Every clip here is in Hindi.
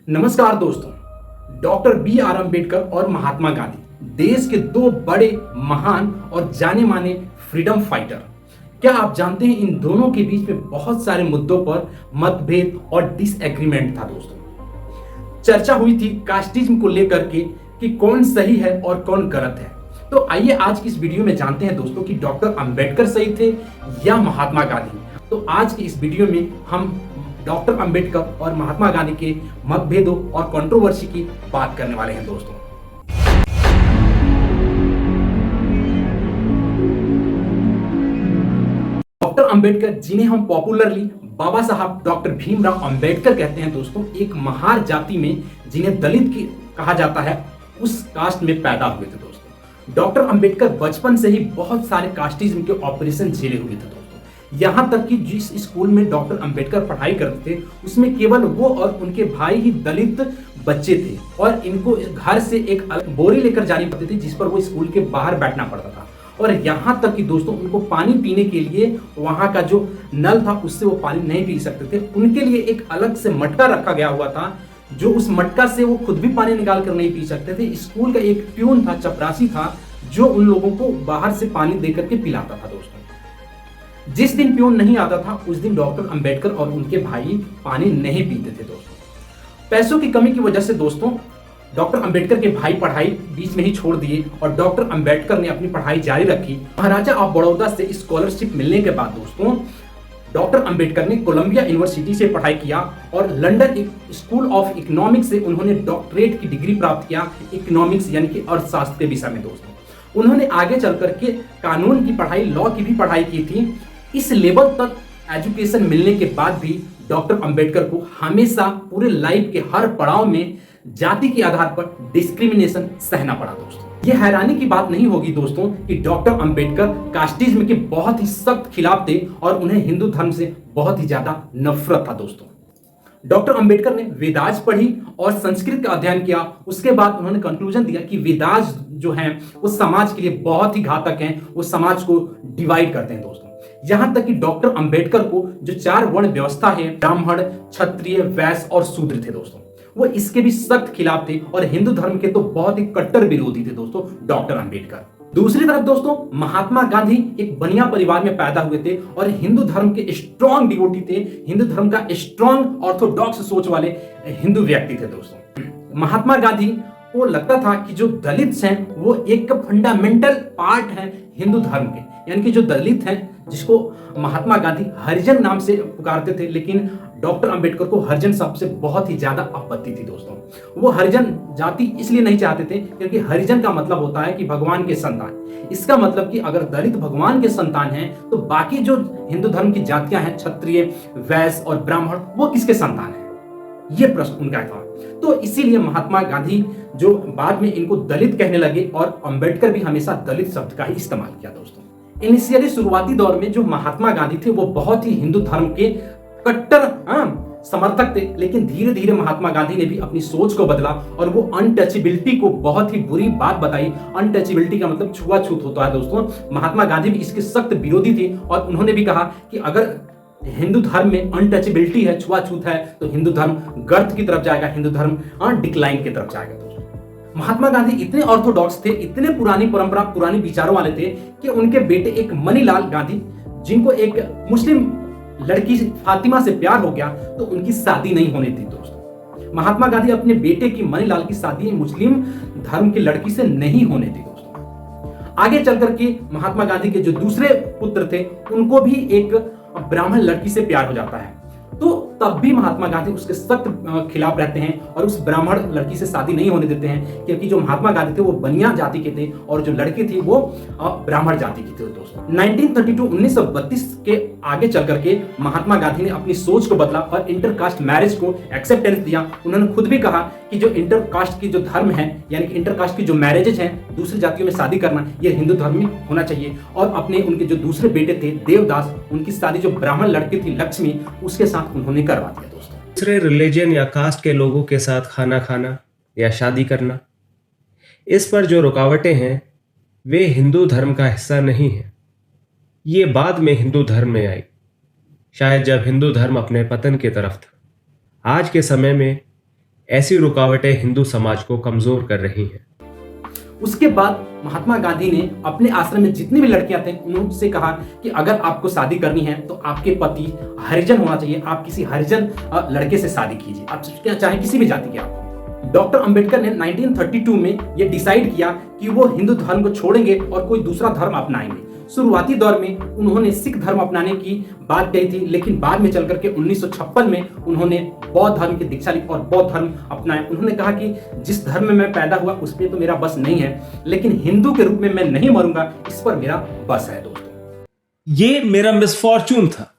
नमस्कार दोस्तों। डॉक्टर बी आर अम्बेडकर और महात्मा गांधी देश के दो बड़े महान और जाने माने फ्रीडम फाइटर। क्या आप जानते हैं इन दोनों के बीच में बहुत सारे मुद्दों पर मतभेद और डिसएग्रीमेंट था दोस्तों। चर्चा हुई थी कास्टिज्म को लेकर के कि कौन सही है और कौन गलत है। तो आइए आज की इस वीडियो में जानते हैं दोस्तों कि डॉक्टर अम्बेडकर सही थे या महात्मा गांधी। तो आज की इस वीडियो में हम डॉक्टर अंबेडकर और महात्मा गांधी के मतभेदों और कंट्रोवर्सी की बात करने वाले हैं दोस्तों। डॉक्टर अंबेडकर, जिन्हें हम पॉपुलरली बाबा साहब डॉक्टर भीमराव अंबेडकर कहते हैं दोस्तों, एक महार जाति में जिन्हें दलित की कहा जाता है उस कास्ट में पैदा हुए थे दोस्तों। डॉक्टर अंबेडकर बचपन से ही बहुत सारे कास्टिज्म के ऑपरेशन झेले हुए थे दोस्तों। यहाँ तक कि जिस स्कूल में डॉक्टर अंबेडकर पढ़ाई करते थे उसमें केवल वो और उनके भाई ही दलित बच्चे थे और इनको घर से एक बोरी लेकर जानी पड़ती थी जिस पर वो स्कूल के बाहर बैठना पड़ता था। और यहाँ तक कि दोस्तों उनको पानी पीने के लिए वहाँ का जो नल था उससे वो पानी नहीं पी सकते थे। उनके लिए एक अलग से मटका रखा गया हुआ था जो उस मटका से वो खुद भी पानी निकाल कर नहीं पी सकते थे। स्कूल का एक प्यून था, चपरासी था, जो उन लोगों को बाहर से पानी दे करके पिलाता था दोस्तों। जिस दिन प्यून नहीं आता था उस दिन डॉक्टर अंबेडकर और उनके भाई पानी नहीं पीते थे दोस्तों। पैसों की कमी की वजह से दोस्तों डॉक्टर अंबेडकर के भाई पढ़ाई बीच में ही छोड़ दिए और डॉक्टर अंबेडकर ने अपनी पढ़ाई जारी रखी। महाराजा ऑफ बड़ौदा से स्कॉलरशिप मिलने के बाद दोस्तों डॉक्टर अंबेडकर ने कोलंबिया यूनिवर्सिटी से पढ़ाई किया और लंदन स्कूल ऑफ इकोनॉमिक्स से उन्होंने डॉक्टरेट की डिग्री प्राप्त किया, इकोनॉमिक्स यानी कि अर्थशास्त्र के विषय में दोस्तों। उन्होंने आगे चल करके कानून की पढ़ाई, लॉ की भी पढ़ाई की थी। इस लेवल तक एजुकेशन मिलने के बाद भी डॉक्टर अंबेडकर को हमेशा पूरे लाइफ के हर पड़ाव में जाति के आधार पर डिस्क्रिमिनेशन सहना पड़ा दोस्तों। यह हैरानी की बात नहीं होगी दोस्तों कि डॉक्टर अंबेडकर कास्टिज्म के बहुत ही सख्त खिलाफ थे और उन्हें हिंदू धर्म से बहुत ही ज्यादा नफरत था दोस्तों। डॉक्टर अंबेडकर ने वेदास पढ़ी और संस्कृत का अध्ययन किया। उसके बाद उन्होंने कंक्लूजन दिया कि वेदास जो हैं वो समाज के लिए बहुत ही घातक हैं, वो समाज को डिवाइड करते हैं दोस्तों। यहां तक कि डॉक्टर अंबेडकर को जो 4 वर्ण व्यवस्था है, ब्राह्मण, क्षत्रिय, वैश्य और शूद्र थे दोस्तों, वो इसके भी सख्त खिलाफ थे और हिंदू धर्म के तो बहुत ही कट्टर विरोधी थे दोस्तों डॉक्टर अंबेडकर। दूसरी तरफ दोस्तों महात्मा गांधी एक बनिया परिवार में पैदा हुए थे और हिंदू धर्म के स्ट्रॉन्ग डिवोटी थे, हिंदू धर्म का स्ट्रॉन्ग ऑर्थोडॉक्स सोच वाले हिंदू व्यक्ति थे दोस्तों। महात्मा गांधी को लगता था कि जो दलित हैं वो एक फंडामेंटल पार्ट है हिंदू धर्म के, यानी कि जो दलित हैं जिसको महात्मा गांधी हरिजन नाम से पुकारते थे, लेकिन डॉक्टर अंबेडकर को हरिजन शब्द से बहुत ही ज्यादा आपत्ति थी दोस्तों। वो हरिजन जाति इसलिए नहीं चाहते थे क्योंकि हरिजन का मतलब होता है कि भगवान के संतान। इसका मतलब कि अगर दलित भगवान के संतान हैं तो बाकी जो हिंदू धर्म की जातियां हैं, क्षत्रिय, वैश्य और ब्राह्मण, वो किसके संतान हैं? ये प्रश्न उनका था। तो इसीलिए महात्मा गांधी जो बाद में इनको दलित कहने लगे और अंबेडकर भी हमेशा दलित शब्द का ही इस्तेमाल किया दोस्तों। इनिशियली शुरुआती दौर में जो महात्मा गांधी थे वो बहुत ही हिंदू धर्म के कट्टर समर्थक थे, लेकिन धीरे धीरे महात्मा गांधी ने भी अपनी सोच को बदला और वो अनटचेबिलिटी को बहुत ही बुरी बात बताई। अनटचेबिलिटी का मतलब छुआछूत होता है दोस्तों। महात्मा गांधी भी इसके सख्त विरोधी थे और उन्होंने भी कहा कि अगर हिंदू धर्म में अनटचेबिलिटी है, छुआछूत है, तो हिंदू धर्म गर्त की तरफ जाएगा, हिंदू धर्म डिक्लाइन की तरफ जाएगा दोस्तों। महात्मा गांधी इतने ऑर्थोडॉक्स थे, इतने पुरानी परंपरा, पुरानी विचारों वाले थे कि उनके बेटे एक मनीलाल गांधी, जिनको एक मुस्लिम लड़की फातिमा से प्यार हो गया, तो उनकी शादी नहीं होने थी दोस्तों। महात्मा गांधी अपने बेटे की मनीलाल की शादी मुस्लिम धर्म की लड़की से नहीं होने थी दोस्तों। आगे चल करके महात्मा गांधी के जो दूसरे पुत्र थे उनको भी एक ब्राह्मण लड़की से प्यार हो जाता है, तो तब भी महात्मा गांधी उसके सख्त खिलाफ रहते हैं और उस ब्राह्मण लड़की से शादी नहीं होने देते हैं, क्योंकि जो महात्मा गांधी थे वो बनिया जाति के थे और जो लड़की थी वो ब्राह्मण जाति की थी दोस्तों। 1932 के आगे चल करके महात्मा गांधी ने अपनी सोच को बदला और इंटरकास्ट मैरिज को एक्सेप्टेंस दिया। उन्होंने खुद भी कहा कि जो इंटरकास्ट की जो धर्म है, यानी कि इंटरकास्ट की जो मैरिजेज हैं, दूसरी जातियों में शादी करना, ये हिंदू धर्म में होना चाहिए। और अपने उनके जो दूसरे बेटे थे देवदास, उनकी शादी जो ब्राह्मण लड़की थी लक्ष्मी, उसके साथ उन्होंने करवा दिया दोस्तों। दूसरे रिलीजन या कास्ट के लोगों के साथ खाना खाना या शादी करना, इस पर जो रुकावटें हैं वे हिंदू धर्म का हिस्सा नहीं हैं। ये बाद में हिंदू धर्म में आई, शायद जब हिंदू धर्म अपने पतन की तरफ था। आज के समय में ऐसी रुकावटें हिंदू समाज को कमजोर कर रही हैं। उसके बाद महात्मा गांधी ने अपने आश्रम में जितनी भी लड़कियां थे उनसे कहा कि अगर आपको शादी करनी है तो आपके पति हरिजन होना चाहिए, आप किसी हरिजन लड़के से शादी कीजिए, आप चाहे किसी भी जाति के आप। डॉक्टर अंबेडकर ने 1932 में यह डिसाइड किया कि वो हिंदू धर्म को छोड़ेंगे और कोई दूसरा धर्म अपनाएंगे। शुरुआती दौर में उन्होंने सिख धर्म अपनाने की बात कही थी, लेकिन बाद में चलकर के 1956 में उन्होंने बौद्ध धर्म की दीक्षा ली और बौद्ध धर्म अपनाया। उन्होंने कहा कि जिस धर्म में मैं पैदा हुआ उस पर तो मेरा बस नहीं है, लेकिन हिंदू के रूप में मैं नहीं मरूंगा, इस पर मेरा बस है। दोस्तों, ये मेरा मिसफॉर्चून था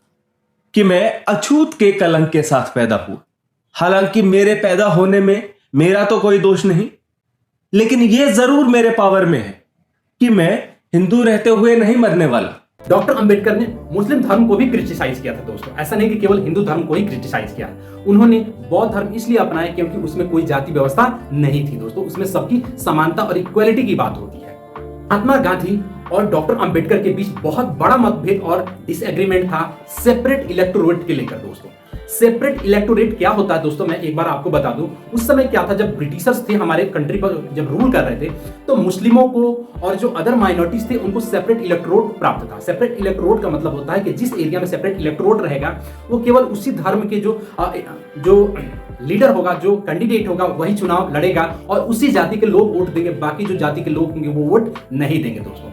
कि मैं अछूत के कलंक के साथ पैदा हुआ। हालांकि मेरे पैदा होने में मेरा तो कोई दोष नहीं, लेकिन यह जरूर मेरे पावर में है कि मैं हिंदू रहते हुए नहीं मरने वाला। डॉक्टर अंबेडकर ने मुस्लिम धर्म को भी क्रिटिसाइज किया था। दोस्तों, ऐसा नहीं कि केवल हिंदू धर्म को ही क्रिटिसाइज किया। उन्होंने बौद्ध धर्म इसलिए अपनाया क्योंकि उसमें कोई जाति व्यवस्था नहीं थी। दोस्तों, उसमें सबकी समानता और इक्वालिटी की बात होती है। महात्मा गांधी और डॉक्टर अंबेडकर के बीच बहुत बड़ा मतभेद और डिसएग्रीमेंट था सेपरेट इलेक्टोरेट के लेकर। दोस्तों, सेपरेट इलेक्टोरेट क्या होता है दोस्तों, मैं एक बार आपको बता दूं। उस समय क्या था, जब ब्रिटिशर्स थे हमारे कंट्री पर, जब रूल कर रहे थे, तो मुस्लिमों को और जो अदर माइनॉरिटीज थे उनको सेपरेट इलेक्टोरेट प्राप्त था। सेपरेट इलेक्टोरेट का मतलब होता है कि जिस एरिया में सेपरेट इलेक्टोरेट रहेगा वो केवल उसी धर्म के जो लीडर होगा, जो कैंडिडेट होगा, वही चुनाव लड़ेगा और उसी जाति के लोग वोट देंगे, बाकी जो जाति के लोग होंगे वो वोट नहीं देंगे। दोस्तों,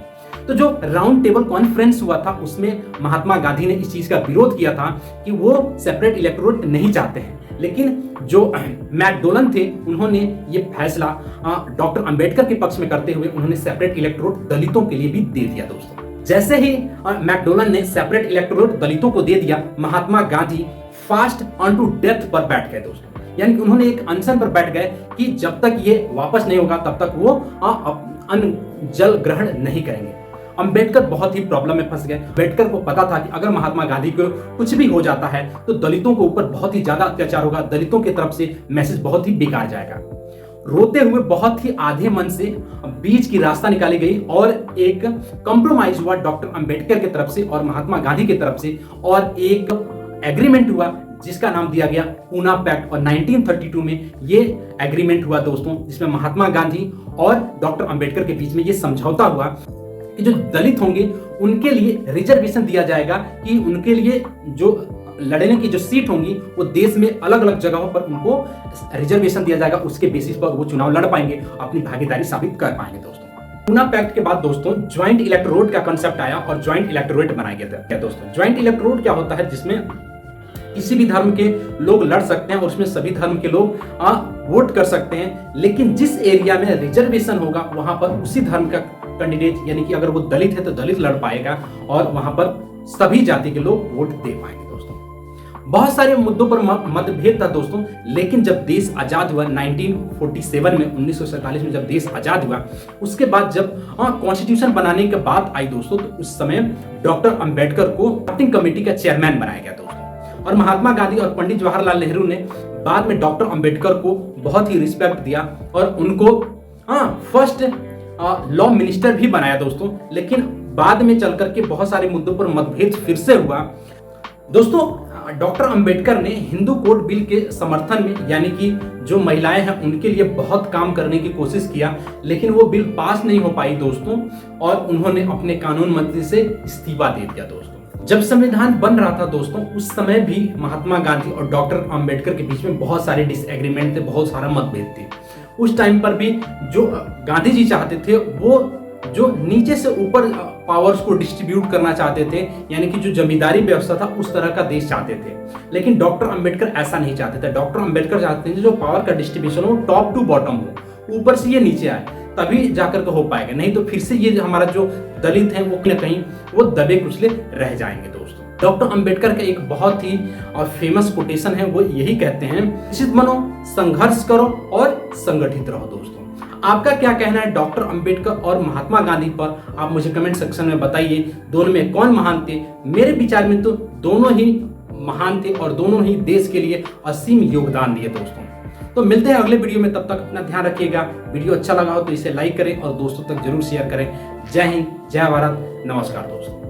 तो जो राउंड टेबल कॉन्फ्रेंस हुआ था उसमें महात्मा गांधी ने इस चीज का विरोध किया था कि वो सेपरेट इलेक्टोरेट नहीं चाहते हैं, लेकिन जो मैकडोलन थे उन्होंने ये फैसला डॉक्टर अंबेडकर के पक्ष में करते हुए उन्होंने सेपरेट इलेक्टोरेट दलितों के लिए भी दे दिया। दोस्तों, जैसे ही मैकडोलन ने सेपरेट इलेक्टोरेट दलितों को दे दिया, Mahatma Gandhi fast on to death पर बैठ गए। दोस्तों, यानी कि उन्होंने एक अनशन पर बैठ गए कि जब तक ये वापस नहीं होगा तब तक वो अन्न जल ग्रहण नहीं करेंगे। अंबेडकर बहुत ही प्रॉब्लम में फंस गए। अंबेडकर को पता था कि अगर महात्मा गांधी को कुछ भी हो जाता है तो दलितों के ऊपर बहुत ही ज्यादा अत्याचार होगा, दलितों की तरफ से मैसेज बहुत ही बेकार जाएगा। रोते हुए बहुत ही आधे मन से बीच की रास्ता निकाली गई और एक कंप्रोमाइज हुआ डॉक्टर अंबेडकर की तरफ से और महात्मा गांधी की तरफ से, और एक एग्रीमेंट हुआ जिसका नाम दिया गया पूना पैक्ट। और 1932 में ये एग्रीमेंट हुआ दोस्तों, जिसमें महात्मा गांधी और डॉक्टर अंबेडकर के बीच में ये समझौता हुआ कि जो दलित होंगे उनके लिए रिजर्वेशन दिया जाएगा, कि उनके लिए जो लड़ने की जो सीट होंगी वो देश में अलग अलग जगहों पर उनको रिजर्वेशन दिया जाएगा। उसके बेसिस पर वो चुनाव लड़ पाएंगे, अपनी भागीदारी साबित कर पाएंगे। दोस्तों, पूना पैक्ट के बाद दोस्तों ज्वाइंट इलेक्टोरेट का कंसेप्ट आया और ज्वाइंट इलेक्टोरेट बनाया गया था। दोस्तों, ज्वाइंट इलेक्टोरेट क्या होता है, जिसमें किसी भी धर्म के लोग लड़ सकते हैं और उसमें सभी धर्म के लोग वोट कर सकते हैं, लेकिन जिस एरिया में रिजर्वेशन होगा वहां पर उसी धर्म का कैंडिडेट, यानी कि अगर वो दलित है तो दलित लड़ पाएगा और वहां पर सभी जाति के लोग वोट दे पाएंगे। दोस्तों, बहुत सारे मुद्दों पर मतभेद था दोस्तों, लेकिन जब देश आजाद हुआ 1947 में, 1947 में जब देश आजाद हुआ, उसके बाद जब कॉन्स्टिट्यूशन बनाने की बात आई दोस्तों, तो उस समय डॉक्टर अंबेडकर को ड्राफ्टिंग कमेटी का चेयरमैन बनाया गया दोस्तों। और महात्मा गांधी और पंडित जवाहरलाल नेहरू ने बाद में डॉक्टर अंबेडकर को बहुत ही रिस्पेक्ट दिया और उनको फर्स्ट लॉ मिनिस्टर भी बनाया दोस्तों। लेकिन बाद में चलकर के बहुत सारे मुद्दों पर मतभेद फिर से हुआ। दोस्तों, डॉक्टर अंबेडकर ने हिंदू कोड बिल के समर्थन में, यानी कि जो महिलाएं हैं उनके लिए बहुत काम करने की कोशिश किया, लेकिन वो बिल पास नहीं हो पाई दोस्तों, और उन्होंने अपने कानून मंत्री से इस्तीफा दे दिया। दोस्तों, जब संविधान बन रहा था दोस्तों, उस समय भी महात्मा गांधी और डॉक्टर अंबेडकर के बीच में बहुत सारे डिसएग्रीमेंट थे, बहुत सारा मतभेद थे। उस टाइम पर भी जो गांधी जी चाहते थे वो जो नीचे से ऊपर पावर्स को डिस्ट्रीब्यूट करना चाहते थे, यानी कि जो जमींदारी व्यवस्था था उस तरह का देश चाहते थे, लेकिन डॉक्टर अंबेडकर ऐसा नहीं चाहते थे। डॉक्टर अंबेडकर चाहते थे जो पावर का डिस्ट्रीब्यूशन हो टॉप टू बॉटम हो, ऊपर से ये नीचे आए, तभी जाकर के हो पाएगा, नहीं तो फिर से ये हमारा जो दलित है वो कहीं ना कहीं वो दबे कुचले रह जाएंगे। दोस्तों, डॉक्टर अंबेडकर का एक बहुत ही फेमस कोटेशन है, वो यही कहते हैं, निश्चित बनो, संघर्ष करो और संगठित रहो। दोस्तों, आपका क्या कहना है डॉक्टर अंबेडकर और महात्मा गांधी पर, आप मुझे कमेंट सेक्शन में बताइए। दोनों में कौन महान थे? मेरे विचार में तो दोनों ही महान थे और दोनों ही देश के लिए असीम योगदान दिए। दोस्तों, तो मिलते हैं अगले वीडियो में, तब तक अपना ध्यान रखिएगा। वीडियो अच्छा लगा हो तो इसे लाइक करें और दोस्तों तक जरूर शेयर करें। जय हिंद, जय भारत, नमस्कार दोस्तों।